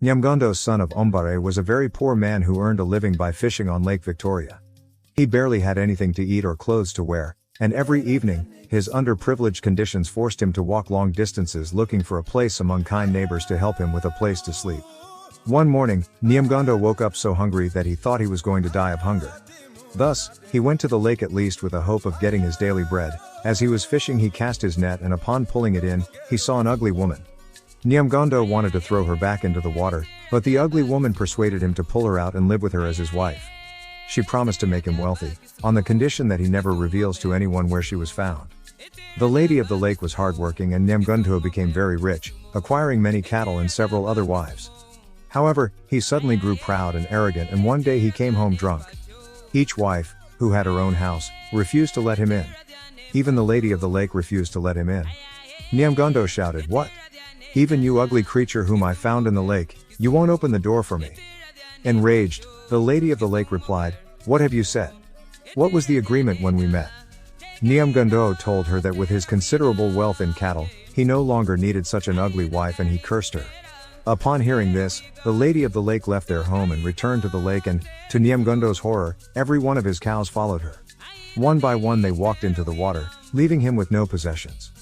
Nyamgondo, son of Ombare, was a very poor man who earned a living by fishing on Lake Victoria. He barely had anything to eat or clothes to wear, and every evening, his underprivileged conditions forced him to walk long distances looking for a place among kind neighbors to help him with a place to sleep. One morning, Nyamgondo woke up so hungry that he thought he was going to die of hunger. Thus, he went to the lake at least with a hope of getting his daily bread. As he was fishing, he cast his net, and upon pulling it in, he saw an ugly woman. Nyamgondo wanted to throw her back into the water, but the ugly woman persuaded him to pull her out and live with her as his wife. She promised to make him wealthy, on the condition that he never reveals to anyone where she was found. The lady of the lake was hardworking, and Nyamgondo became very rich, acquiring many cattle and several other wives. However, he suddenly grew proud and arrogant, and one day he came home drunk. Each wife, who had her own house, refused to let him in. Even the lady of the lake refused to let him in. Nyamgondo shouted, "What? Even you ugly creature whom I found in the lake, you won't open the door for me?" Enraged, the lady of the lake replied, "What have you said? What was the agreement when we met?" Nyamgondo told her that with his considerable wealth in cattle, he no longer needed such an ugly wife, and he cursed her. Upon hearing this, the lady of the lake left their home and returned to the lake, and, to Nyamgondo's horror, every one of his cows followed her. One by one they walked into the water, leaving him with no possessions.